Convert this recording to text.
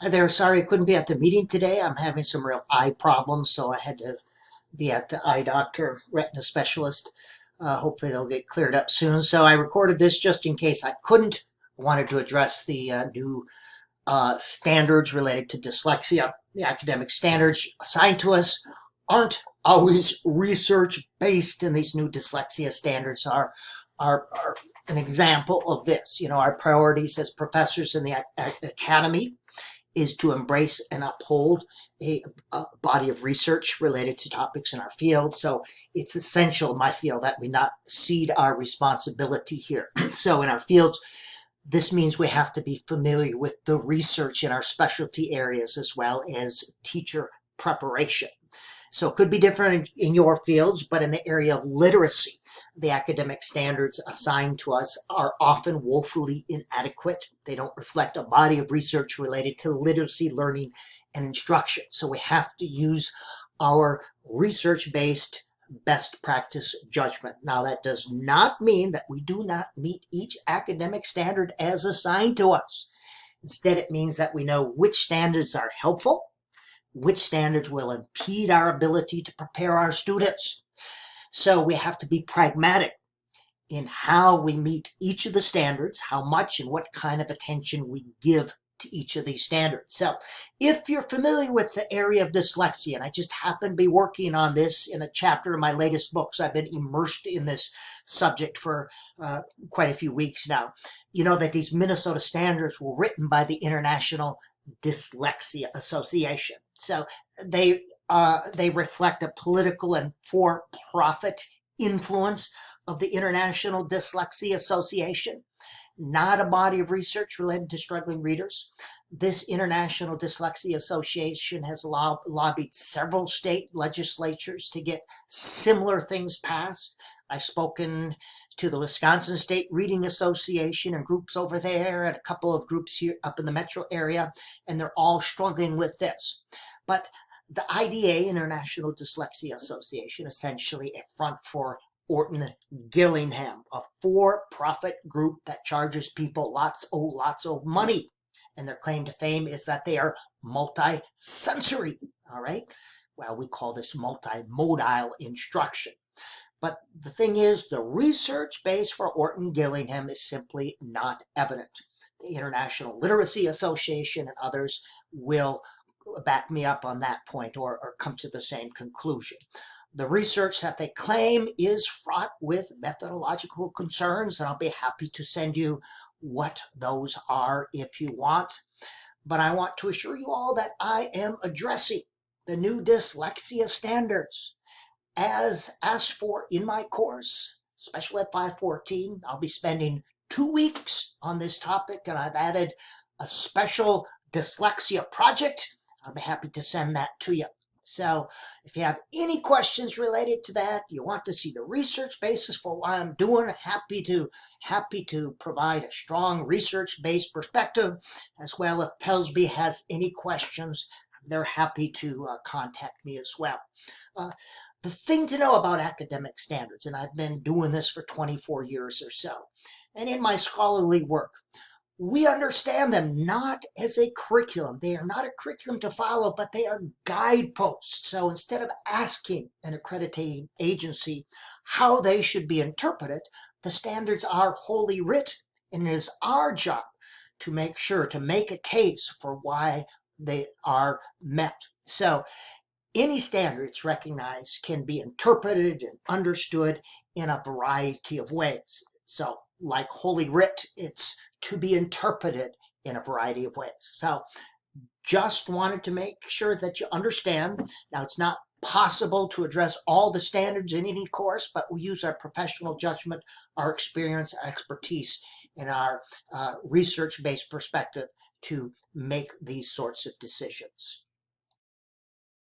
Hi there. Sorry I couldn't be at the meeting today. I'm having some real eye problems, so I had to be at the eye doctor, retina specialist. Hopefully they'll get cleared up soon. So I recorded this just in case I couldn't. I wanted to address the new standards related to dyslexia. The academic standards assigned to us aren't always research-based, and these new dyslexia standards are an example of this. You know, our priorities as professors in the academy is to embrace and uphold a body of research related to topics in our field. So it's essential in my field that we not cede our responsibility here. So in our fields, this means we have to be familiar with the research in our specialty areas as well as teacher preparation. So it could be different in your fields, but in the area of literacy, the academic standards assigned to us are often woefully inadequate. They don't reflect a body of research related to literacy, learning, and instruction. So we have to use our research-based best practice judgment. Now, that does not mean that we do not meet each academic standard as assigned to us. Instead, it means that we know which standards are helpful, which standards will impede our ability to prepare our students. So we have to be pragmatic in how we meet each of the standards, how much and what kind of attention we give to each of these standards. So if you're familiar with the area of dyslexia, and I just happen to be working on this in a chapter in my latest books, I've been immersed in this subject for quite a few weeks now, you know that these Minnesota standards were written by the International Dyslexia Association. So they reflect the political and for-profit influence of the International Dyslexia Association, not a body of research related to struggling readers. This International Dyslexia Association has lobbied several state legislatures to get similar things passed. I've spoken to the Wisconsin State Reading Association and groups over there, and a couple of groups here up in the metro area, and they're all struggling with this. But the IDA, International Dyslexia Association, essentially a front for Orton Gillingham, a for-profit group that charges people lots of money. And their claim to fame is that they are multi-sensory, all right? Well, we call this multimodal instruction. But the thing is, the research base for Orton Gillingham is simply not evident. The International Literacy Association and others will back me up on that point or come to the same conclusion. The research that they claim is fraught with methodological concerns, and I'll be happy to send you what those are if you want. But I want to assure you all that I am addressing the new dyslexia standards as asked for in my course, Special Ed 514. I'll be spending 2 weeks on this topic, and I've added a special dyslexia project. I'll be happy to send that to you. So if you have any questions related to that, you want to see the research basis for what I'm doing, happy to provide a strong research-based perspective, as well. If Pelsby has any questions, they're happy to contact me as well. The thing to know about academic standards, and I've been doing this for 24 years or so, and in my scholarly work, we understand them not as a curriculum. They are not a curriculum to follow, but they are guideposts. So instead of asking an accrediting agency how they should be interpreted, the standards are wholly written, and it is our job to make sure to make a case for why they are met. So any standards recognized can be interpreted and understood in a variety of ways. So like Holy Writ, it's to be interpreted in a variety of ways. So just wanted to make sure that you understand. Now, it's not possible to address all the standards in any course, but we use our professional judgment, our experience, our expertise, and our research-based perspective to make these sorts of decisions.